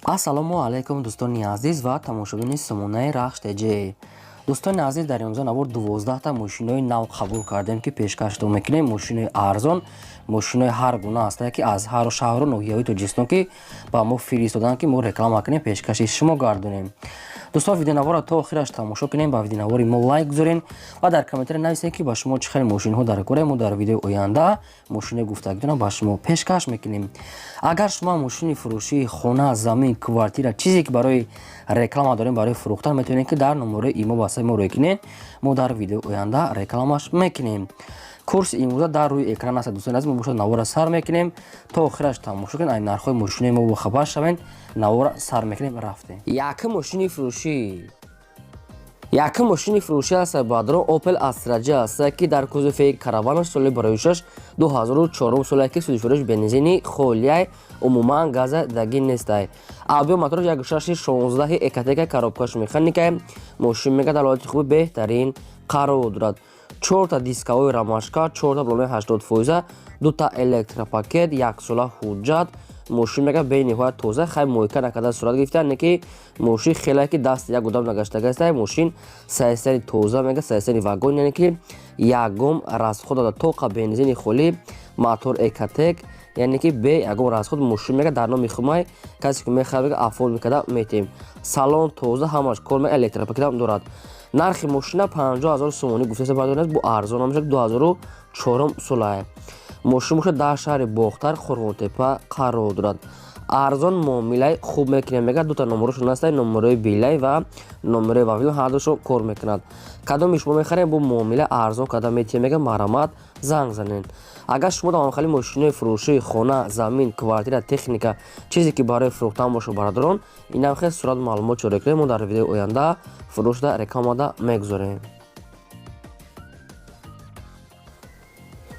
ассалому алайкум дӯстони азиз ва тамошобини сомонаи рахш теҷе. дӯстони азиз, дар имрӯза навор 12та мошинои нав қабул кардем ки пешкашдо мекунем. Мошинои арзон, мошинои ҳар гуна ҳастае ки аз ҳар шаҳру ноҳияҳои Тоҷикистон ки ба мо фиристодан ки мо реклама кунем, пешкаши шумо гардонем. дӯстон, видеонавора то охираш тамошо кунем, ба видеонавори мо лайк гузорен ва дар комментаре нависем ки ба шумо чӣ хеле мошинҳо дар кора. Мо дар видеои оянда мошинои гуфтагидона ба шумо пешкаш мекунем. агар шумо мошини фурӯшии хона, замин, квартира, чизе ки барои реклама дорем, барои фурӯхтан, метавонем ки дар номерои имо ба сайт мо рӯй кунем. Мо дар видеои оянда рекламаш мекунем. курси имрӯза дар рӯи экран аст. дӯстони азиз, мо бошад навора сар мекунем то охираш тамошо кунед, айн нархҳои мошинои мо бохабар шавед. навора сар мекунем, рафтем. Якум мошини фурӯшӣ аст бадрон Opel Astra аст ки дар кузофи караванаш соли барои 2004 соле ки суди фурӯш бензини холияй, умуман газа дагин нестай. Авбио мотораш 1.6 экатека коробкаш механикай. мошин мега дар ҳолати хуби беҳтарин қарор дорад. 4 дискаҳои рамашка, 4 балони 80%, 2 электропакет, 1 сола ҳуҷҷат. мошин мега бениҳоят тоза, хай муҳока накарда сурат гирифта, не ки мошин хеле ки даст як одам нагаштага аст. мошин сайстани тоза мега, сайстани вагон, яъне ки ягум расход дада тоқа бензини холӣ, мотор экатек, яъне ки бе ягум расход. мошин мега дар номи хумай касе ки мехоҳад мега афол мекарда метем. салон тоза, ҳамаш кор мега, электропакетам дорад. нархи мошина 50,000 сомонӣ гуфтааст. баъд бу арзон мешавад. 2004 солае. мошин бошад дар шаҳри бохтар, Хоргонтепа қарор дорад. арзон муомилаи хуб мекунем мега. дута номерошон аст, номерои билай ва номерои вавилон, ҳардушон кор мекунад. кадоми шумо мехарем бу муомила арзон карда метиҳем мега, маромат занг занен. агар шумо давомхали мошинои фурӯшии хона, замин, квартира, техника, чизе ки барои фурӯхтан бошад бародарон, инам хел сурат маълумот чорӣ кунем. мо дар видеои оянда фурӯшда рекламада мегузорем.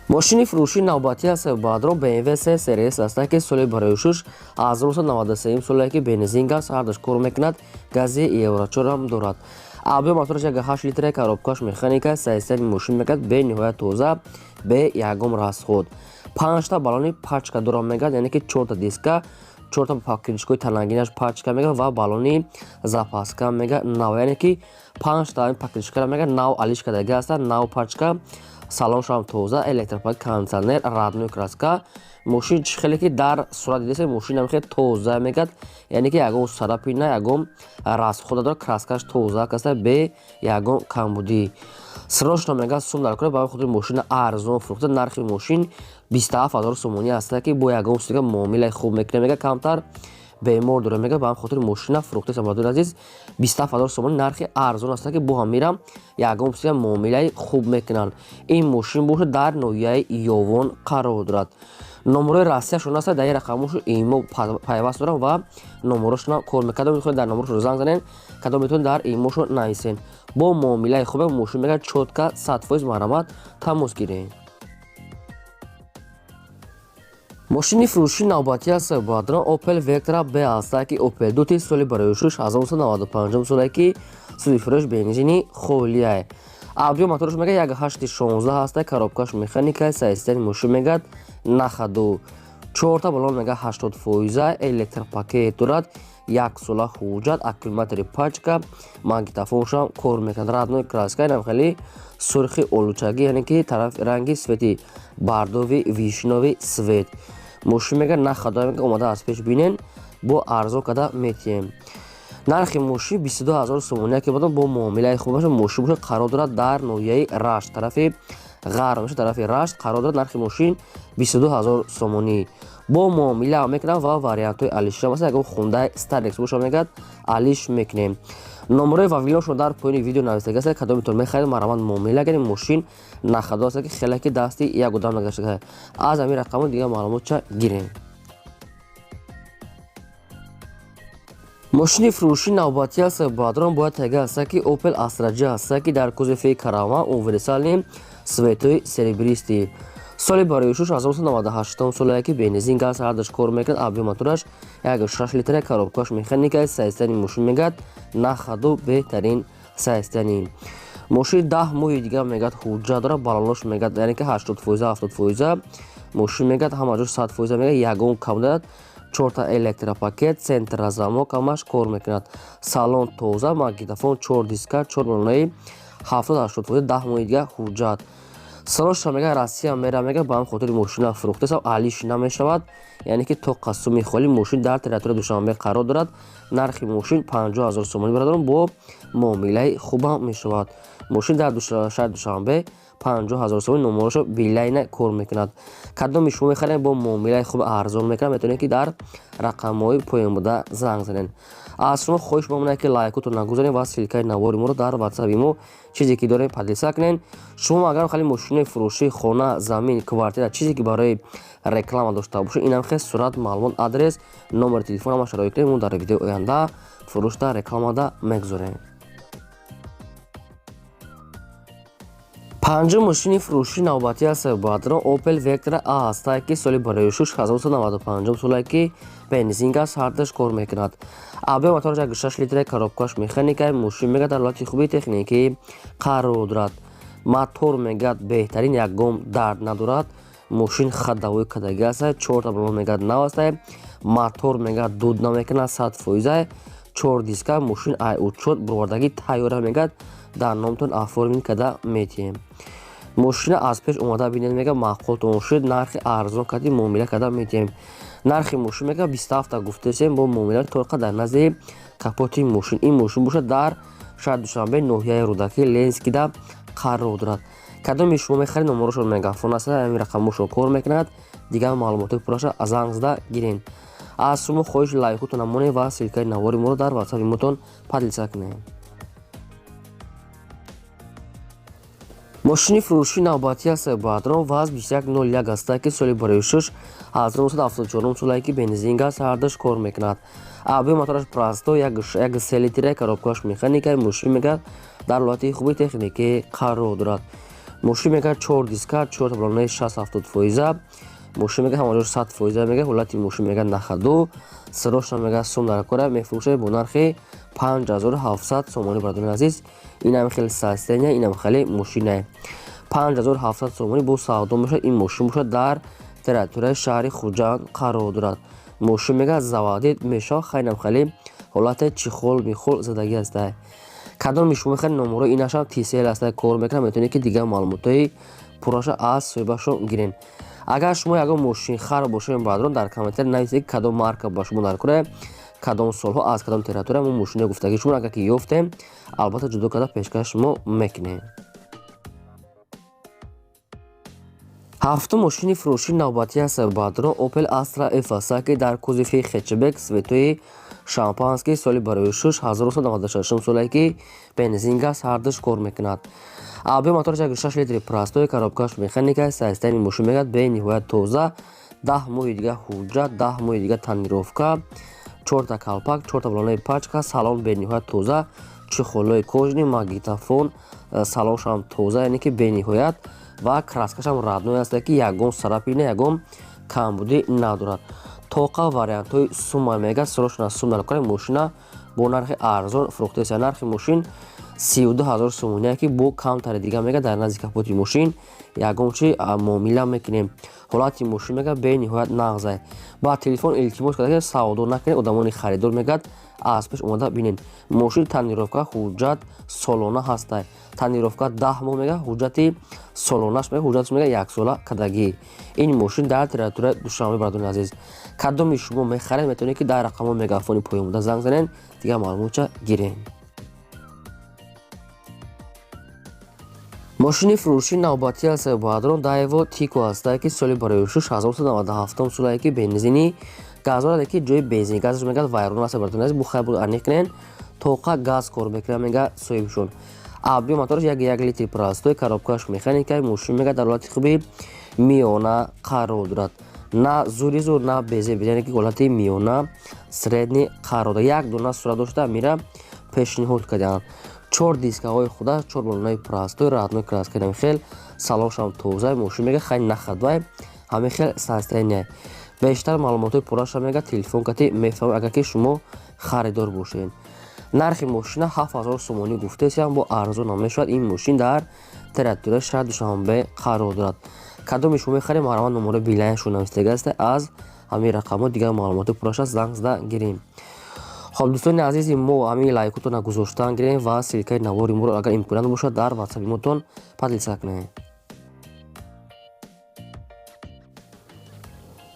мошини фурӯшии навбатӣ аст баъдрон BMW 3 Series аст ки соли барои шуш 1993 соле ки бензин газ ҳардаш кор мекунад, гази евро 4 ам дорад. авбио мотораш 1.8 литра коробкаш механика, сайстани мошин мегад бениҳоят тоза, бе ягум расход. 5 балони пачка дорад мегад, яъне ки 4 диска, 4 покришкои танагинаш пачка мега ва балони запаска мега нав, яъне ки 5 покришка мега нав алиш кардаги аст, нав пачка. салоншам тоза, электропак, кондиционер, радной краска. мошин чӣ хеле ки дар сурат дидест, мошинам хеле тоза мегад, яъне ки ягон сарапи на, ягон расход дорад. краскаш тоза аст, бе ягон камбудӣ. срочно мега сум дар кора. ба хотири мошина арзон фурӯхта. нархи мошин 27000 сомонӣ аст ки бо ягон сумга муомилаи хуб мекунем мега, камтар бемор дора мега. ба хотири мошина фурӯхта самадон азиз 27000 сомонӣ нархи арзон аст ки бо ҳамирам ягон сумга муомилаи хуб мекунанд. ин мошин бошад дар ноҳияи Ёвон қарор дорад. номерои растияшон аст, дар рақамошо имо пайваст дорам ва номерошона кор мекардам. метавонед дар номерошо занг занен, кадом метавонед дар имошо нависен. бо муомилаи хуб мошин мега чотка 100% маромат тамос гирем. мошини фурӯшии навбатӣ аст баъдрон Opel Vectra B аст ки Opel Duty соли барои шуш 1995 соле ки суди фурӯш бензини холияй. авбио мотораш мега 1.8 аст, коробкаш механика, сайстани мошин мегад нахаду. 4 балон мега 80%, электропакет дорад, 1 сола ҳуҷҷат, аккумулятори пачка, магнитофоншам кор мекунад. радной краска, инам хеле сурхи олучагӣ, яъне ки тарафи ранги свети бардови вишнови свет. мошин мега нахада мега омада аз пеш бинен, бо арзон карда метиҳем. нархи мошин 22000 сомонӣ ки баъд бо муомилаи хуб бошад. мошин бошад қарор дорад дар ноҳияи Рашт, тарафи ғарб мешавад, тарафи Рашт қарор дорад. нархи мошин 22000 сомонӣ бо муомила мекунам ва вариантҳои алишам аст. ягон Hyundai Starex бошад мегад, алиш мекунем. номерои вавилоншон дар поини видео навистаги аст, кадомитон мехоҳед маромат муомила гирем. мошин нахадо аст ки хеле ки дасти як одам нагаштага. аз ҳамин рақамо дига маълумотча гирем. мошини фурӯшии навбатӣ аст баъдрон бояд тага аст ки Opel Astra аст ки дар кузофи караван универсали светои серебристи. соли барои шуш 1998 соле ки бензин газ ҳардаш кор мекунад. авбио мотораш 1.6 литра коробкаш механика, сайстани мошин мегад нахаду беҳтарин сайстани. мошин 10 моҳи дига мегад ҳуҷҷат дорад. балонош мегад, яъне ки 80%, 70%. мошин мегад ҳама ҷо 100% мегад, ягон кам дорад. 4 електропакет, центр замок ҳамаш кор мекунад. Салон тоза, магнитофон, 4 диска, 4 балонаи 70-80 10 моҳи дига ҳуҷҷат. Сароша мега Россия мера мега ба ҳам хотири мошина фурӯхтасам алиш намешавад, яъне ки то қассуми холи мошин дар территорияи Душанбе қарор дорад. Нархи мошин 50 000 сомонӣ бародарон бо муомилаи хубам мешавад. Мошин дар шаҳри Душанбе 50 000 сомонӣ номерошо билайна кор мекунад. Кадоми шумо мехарем бо муомилаи хуб арзон мекунад, метавонед ки дар рақамҳои поён буда занг занед. аз шумо хоҳиш мемонад ки лайкотро нагузаред ва силкаи навори моро дар ватсапи мо чизе ки дорем подлиса кунед. шумо агар хали мошинаи фурӯшии хона, замин, квартира чизе ки барои реклама дошта бошед, инам хел сурат, маълумот, адрес, номери телефон ҳама шароит кунед. мо дар видеои оянда фурӯшда рекламада мегузорем. панҷум мошини фурӯшии навбатӣ аст баъдро Opel Vectra A ҳастае ки соли барои 1995 солае ки бензин газ ҳардаш кор мекунад. Абе мотораш 6 литраи коробкаш механикаи мошин мега дар ҳолати хуби техникӣ қарор дорад. Мотор мега беҳтарин, ягон дард надорад. Мошин ходовой кадаги аст, 4 балон мега нав аст, мотор мега дуд намекунад 100%, 4 диска, мошин ай учет бурвардагӣ тайёра мега дар номтон оформин када метиҳем. мошина аз пеш омада бинед мега маъқултон шуд, нархи арзон кади муомила када метиҳем. нархи мошин мега 27 гуфтасем бо муомилаи торқа дар назди капоти мошин. ин мошин бошад дар шаҳри Душанбе ноҳияи Рудаки Ленскида қарор дорад. кадоми шумо мехаред номерошон мегафон аст, ҳамин рақамошон кор мекунад. дигар маълумоти пурраша занг зада гирен. аз шумо хоҳиш лайкотон намонед ва силкаи навори моро дар ватсапи мотон подлиса кунед. мошини фурӯшии навбатӣ аст баъдро ВАЗ 2101 ҳастае ки соли барои 1974 солае ки бензин газ ҳардаш кор мекунад. абби мотораш простой, 1 литраи коробкаш механикаи мошин мега дар ҳолати хуби техникӣ қарор дорад. мошин мега 4 диска, 4 балонаи 60-70%, мошин мега ҳамаҷош 100% мега ҳолати мошин мега нахаду, сароша мега сум дар кора мефурӯшад бо нархи 5700 сомонӣ бародарони азиз. инам хеле састения, инам хеле мошинае 5700 сомонӣ бо савдо мешавад. ин мошин бошад дар территорияи шаҳри Хуҷанд қарор дорад. мошин мега заводид мешавад, хайнам хеле ҳолати чихол михол задагӣ астае. кадоми шумо мехаред номерои инашам TCL астае кор мекунад, метавонед ки дигар маълумотҳои пурраша аз соҳибашон гирен. агар шумо ягон мошин хар бошед баъдрон дар комментар нависед кадом марка ба шумо дар кора, кадом солҳо аз кадом территория мо мошини гуфтагӣ шумо агар ки ёфтем албатта ҷудо карда пешкаш мо мекунем. ҳафтум мошини фурӯшии навбатӣ аст баъдро Opel Astra F астае ки дар кузови хетчбек светои шампанский соли барои 1996 солае ки бензин газ ҳардаш кор мекунад. абби мотораш 6 литри простой, коробкаш механикаи состоянии мошин мегӯяд бениҳоят тоза, 10 моҳи дига ҳуҷҷат, 10 моҳи дига танировка, 4 калпак, 4 балонаи пачка, салон бениҳоят тоза, чухолҳои кожни, магнитофон, салоншам тоза, яъне ки бениҳоят ва краскашам радной астае ки ягон сарапи не, ягон камбудӣ надорад. тоқа вариантҳои сумма мега сарошона сум дар кори мошина бо нархи арзон фурӯхтаест. нархи мошин 32 000 сомоние ки бо камтари дига мега дар назди капоти мошин ягончи муомила мекунем. ҳолати мошин мега бениҳоят нағзае. ба телефон илтимос карда савдо накунед, одамони харидор мегӯяд аз пеш омада бинед. мошин танировка ҳуҷҷат солона ҳастае. танировка 10 моҳ мега, ҳуҷҷати солонаш мега, ҳуҷҷатш мега 1 сола кадагӣ. ин мошин дар территорияи Душанбе бародарони азиз. кадоми шумо мехаред метавонед ки дар рақамҳои мегафони поён буда занг занед, дигар маълумотша гирем. мошини фурӯшии навбатӣ аст баъдро Daewoo Tico ҳастае ки соли барои 1997 солае ки бензини газ дорад, ки ҷои бензини газаш мегӯяд вайрон аст бародарони азиз. бухай буд аниқ кунед, тоқа газ кор мекунад мега соҳибшон. абби мотораш 1 литри простой, коробкаш механикаи мошин мега дар ҳолати хуби миёна қарор дорад. на зури зур, на безе безе, яъне ки ҳолати миёна средни қарор дорад. як дона сурат дошта мира пешниҳод карданд. 4 дискаҳои худа, 4 балонаи простой, радной краска намехел, салоншам тоза, мошин мега хай нахадвай, ҳамехел состояние. бештар маълумотҳои пурраша мега телефон кати мефаҳмед агар ки шумо харидор бошед. нархи мошина 7000 сомонӣ гуфтаесам бо арзон намешавад. ин мошин дар территорияи шаҳри Душанбе қарор дорад. кадоми шумо мехаред марҳамат номерои билайнашон навистагӣ аст, аз ҳамин рақамҳо дигар маълумоти пурраша занг зада гирем. خب دوستان عزیز ما همین لایکتون گذاشتن گیریم و سیلکای نواری ما رو اگر امکانات باشه در واتساپ ماتون پادلسا کنید.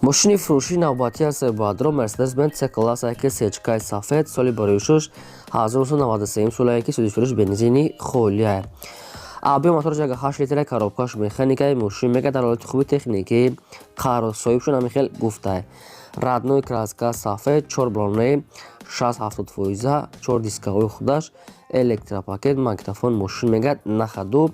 ماشین فروشی نوبتی از بادرو مرسدس بنز سی کلاس که سچکای سفید سالی برویشش 1993 سالی که سودش فروش بنزینی خولیه. آبی موتور جگه 8 لیتر کاروبکاش مکانیکای ماشین میگه در حالت خوبی تکنیکی قرار صاحبشون هم خیلی گفته. رادنوی краска سفید 4 بلونه 670 فویزه 4 دیسکای خودش الکتروپاکت مایکروفون ماشین میگه نخدو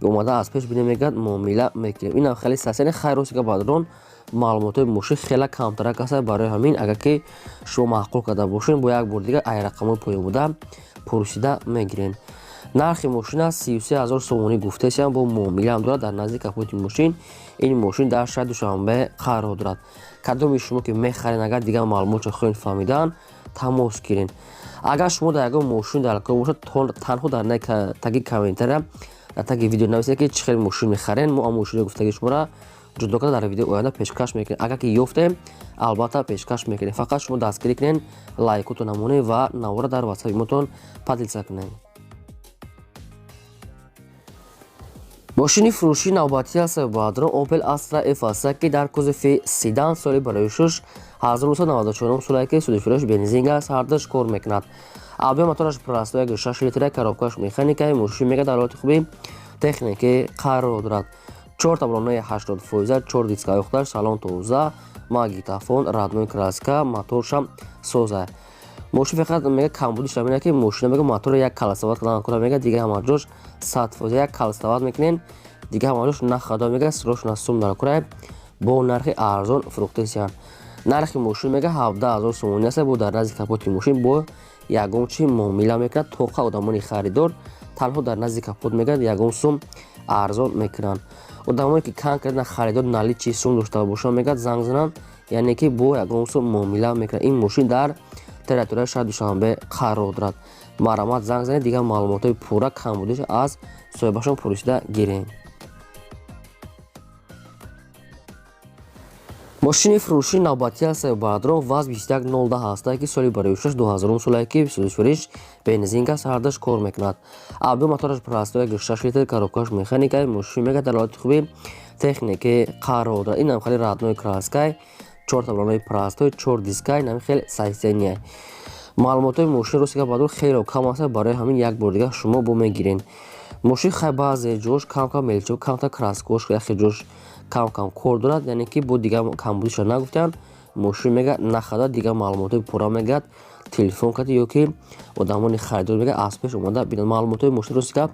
اومده از پیش بینی میگه معامله میکنیم. این هم خیلی ساده خیروسی که بادرون معلومات ماشین خیلی کمتر است. برای همین اگر که شما معقول کرده باشین با یک بار دیگه ای رقم پایین بوده پرسیده میگیرین. نرخ ماشین 33000 سومونی گفته است با معامله هم دارد در نزدیک کاپوت ماشین. این ماشین در شهر دوشنبه قرار دارد. کدوم شما که میخرین اگر دیگه معلومات خوین فهمیدن تماس گیرین. اگر شما در یک ماشین در کار باشد تنها در تگ کامنتر در تگ ویدیو نویسید که چه خیلی ماشین میخرین ما ماشین گفتگی شما را جدا کنید در ویدیو آینده پیشکش میکنیم. اگر که یافته البته پیشکش میکنیم. فقط شما دستگیری کنین لایکتون نمونه و نوار در واتساپ ماتون پادلسا کنید. ماشین فروشی نوبتی است بادرو اوپل استرا اف که در کوزه سیدان سالی برویشش 1994 سالی که سودش فروش بنزین است هردش کار میکند. آبی موتورش پلاستیک 6 لیتر کاروبکاش مکانیکای ماشین میگه در حالت خوبی تکنیکی قرار دارد. 4 بلونه 80 فویزه 4 دیسکای خودش سالن توزه ماگنیتوفون رادنوی краска موتورش سوزه. ماشین فقط میگه کمبودش همینه که ماشین میگه موتور یک کلاسوات کردن کنه میگه دیگه همه جوش 100 فوزه یک کلاسوات میکنین دیگه همه جوش نخدا میگه سروش نسوم داره کنه با نرخ ارزان فروخته سیان. نرخ ماشین میگه 17000 سومونی است. با در نزدیک کاپوت ماشین با یگم چی معامله میکنه توقع آدمانی خریدار تنها در نزدیک کاپوت میگه یگم سوم ارزان میکنن. آدمایی که کم کردن خریدار نالی چی سوم داشته باشه میگه زنگ زنن یعنی که با یگم سوم معامله میکنه. این ماشین در تریتوری شهر دوشنبه قرار دارد. مرامت زنگ زنید دیگه معلومات پورا کمبودش از صاحبشون پرسیده گیرین. ماشین فروشی نوبتی است بادرو واز 2110 هست که سالی برویشش 2000 سالی که سودش بنزین است هردش کار میکند. آبی موتورش پلاستیک 6 لیتر کاروبکاش مکانیکای ماشین میگه در حالت خوبی تکنیکی قرار دارد. این هم خیلی رادنوی краска 4 بلونه پلاستیک 4 دیسکای نمی خیلی سایزنیه. معلومات ماشین روسی که بادرو خیلی کم است. برای همین یک بار دیگه شما بو میگیرین. ماشین خیلی بعضی جوش کم ملچو کم تا کراسکوش خیلی جوش کم کار دارد یعنی که با دیگه کمبودش نگفتن ماشین میگه نخدا دیگه معلومات پورا میگه تلفن کرد یا که آدمانی خریدار میگه از پیش اومده ببین معلومات ماشین روسی که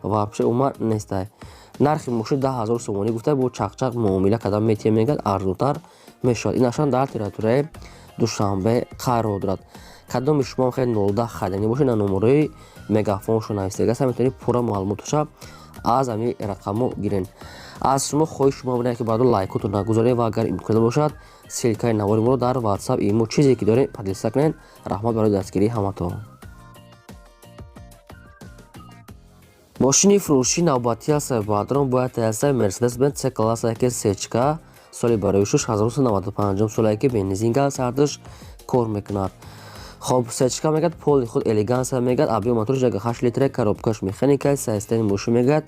واپس اومد نیست. نرخ ماشین 10000 سومونی گفته با چق معامله کردن میتونه میگه ارزونتر میشد. این نشان در تریتوری دوشنبه قرار دارد. کدام شما خیلی 19 خریدنی باشه نمره مگافون شو نویسیده است میتونید پورا معلوماتش از همین رقمو گیرین. از شما خواهش شما بودن که بعد لایکتون نگذارید و اگر امکان باشد سیلکای نواری ما رو در واتساپ ایمو چیزی که دارین پادلسا کنین. رحمت برای دستگیری همتون. ماشین فروشی نوبتی است بادرون باید تست مرسدس بنز سی کلاس که سچکا سالی برویشش 1995 سالی که بنزین است هردش کار میکند. خب سچکا میگه پول خود الیگانس میگه آبی موتور جگه 8 لیتر کاروبکاش مکانیکای سیستم ماشین میگه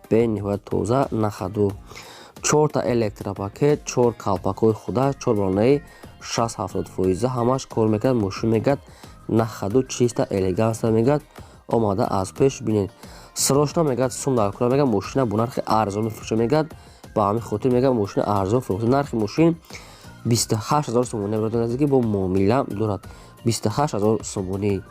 به نهایت توزه نخدو 4 تا الکتروپاکت 4 کالپاکوی خودش 4 بلونه 670 فویزه همش کار میکنه ماشین میگه نخدو چیستا الیگانس میگه آماده از پیش بینین. سروشنا میگه سوم در کنه میگه ماشین با نرخ ارزان میفروشه میگه با همین خاطر میگه ماشین ارزان فروخته. نرخ ماشین 28000 سومونی برای نزدیکی با معامله دارد 28000 سومونی.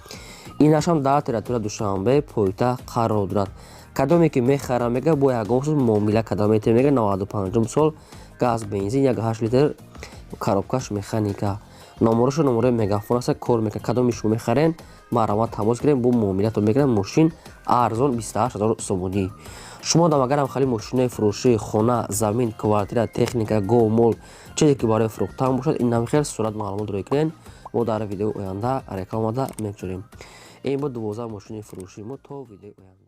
این نشان در تریتوری دوشنبه پایتخت قرار دارد. کدامی که میخره میگه با یگم سوم معامله کدامی ته میگه 95 سال گاز بنزین 8 لیتر کاروبکاش مکانیکا نمرش نمره مگافون است کار میکنه. کدامی شما میخرین مرامت تماس گیرین با معامله تو میگیرن ماشین ارزان 28000 سومونی. شما دم اگر هم خالی ماشین فروشی خانه زمین کوارتیر تکنیکا گو مول چیزی که برای فروختن باشد این هم خیلی صورت معلومات روی کنین ما در ویدیو آینده رقم آماده میگذاریم. این بود 12 ماشین فروشی ما تا ویدیو آینده.